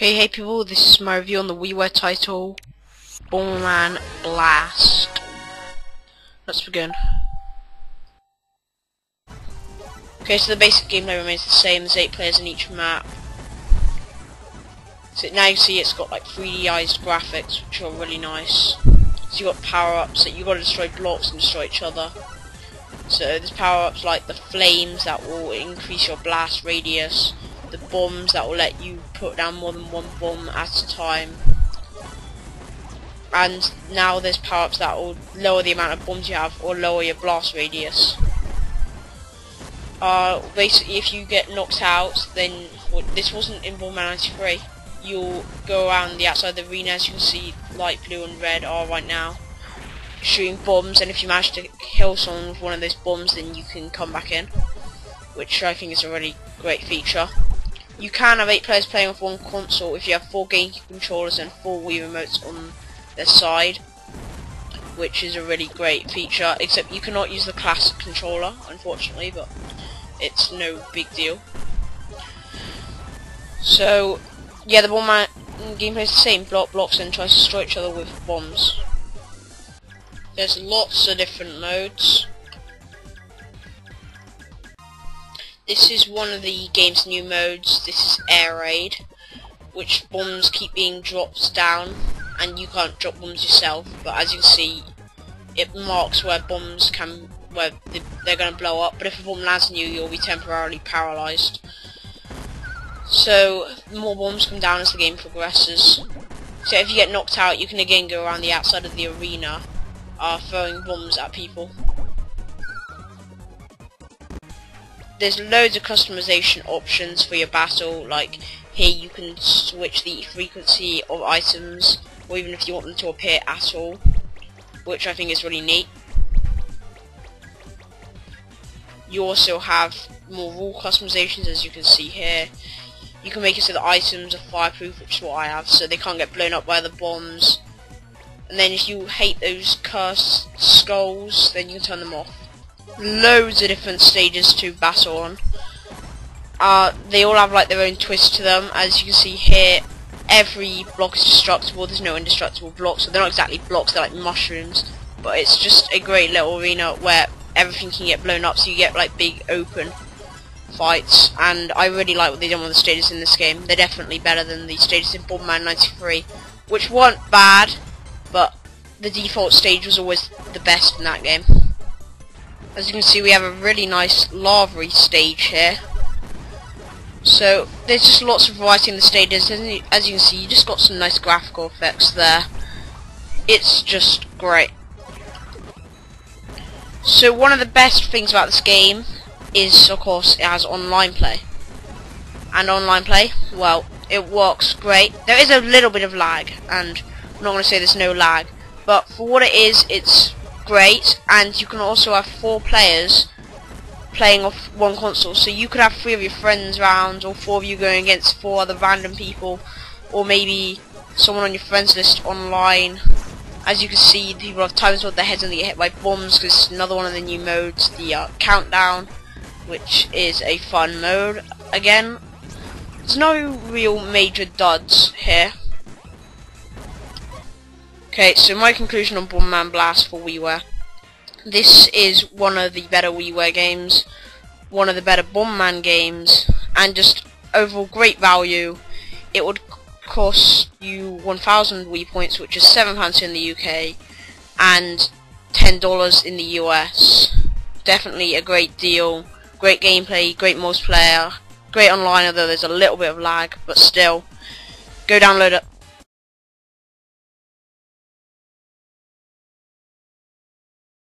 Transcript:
Okay, hey people, this is my review on the WiiWare title, Bomberman Blast. Let's begin. Okay, so the basic gameplay remains the same. There's 8 players in each map. So now you see it's got like 3D'ized graphics, which are really nice. So you got power-ups that you got to destroy blocks and destroy each other. So there's power-ups like the flames that will increase your blast radius, the bombs that will let you put down more than one bomb at a time, and now there's power-ups that will lower the amount of bombs you have or lower your blast radius. Basically, if you get knocked out, then this wasn't in Bomberman 93. You'll go around the outside of the arena, as you can see, light blue and red are right now, shooting bombs, and if you manage to kill someone with one of those bombs, then you can come back in, which I think is a really great feature. You can have 8 players playing with one console if you have 4 GameCube controllers and 4 Wii remotes on their side, which is a really great feature, except you cannot use the classic controller, unfortunately, but it's no big deal. So, yeah, the Bomberman gameplay is the same. Block blocks and tries to destroy each other with bombs. There's lots of different modes. This is one of the game's new modes. This is Air Raid, which bombs keep being dropped down, and you can't drop bombs yourself, but as you can see, it marks where bombs can, where they're going to blow up, but if a bomb lands on you, you'll be temporarily paralysed. So, more bombs come down as the game progresses. So if you get knocked out, you can again go around the outside of the arena, throwing bombs at people. There's loads of customization options for your battle, like here you can switch the frequency of items, or even if you want them to appear at all, which I think is really neat. You also have more rule customizations, as you can see here. You can make it so the items are fireproof, which is what I have, so they can't get blown up by the bombs. And then if you hate those cursed skulls, then you can turn them off. Loads of different stages to battle on. They all have like their own twist to them. As you can see here, every block is destructible. There's no indestructible blocks, so they're not exactly blocks, they're like mushrooms, but it's just a great little arena where everything can get blown up, so you get like big open fights. And I really like what they've done with the stages in this game. They're definitely better than the stages in Bomberman 93, which weren't bad, but the default stage was always the best in that game. As you can see, we have a really nice lava stage here. So there's just lots of variety in the stages, and as you can see, you just got some nice graphical effects there. It's just great. So one of the best things about this game is, of course, it has online play. And online play, well, it works great. There is a little bit of lag, and I'm not going to say there's no lag, but for what it is, it's great. And you can also have 4 players playing off one console, so you could have 3 of your friends round, or 4 of you going against 4 other random people, or maybe someone on your friends list online. As you can see, people have times with their heads and they get hit by bombs, because it's another one of the new modes, the countdown, which is a fun mode. Again, there's no real major duds here. Okay, so my conclusion on Bomberman Blast for WiiWare. This is one of the better WiiWare games, one of the better Bomberman games, and just overall great value. It would cost you 1,000 Wii points, which is £7 in the UK, and $10 in the US. Definitely a great deal, great gameplay, great multiplayer, great online, although there's a little bit of lag, but still, go download it.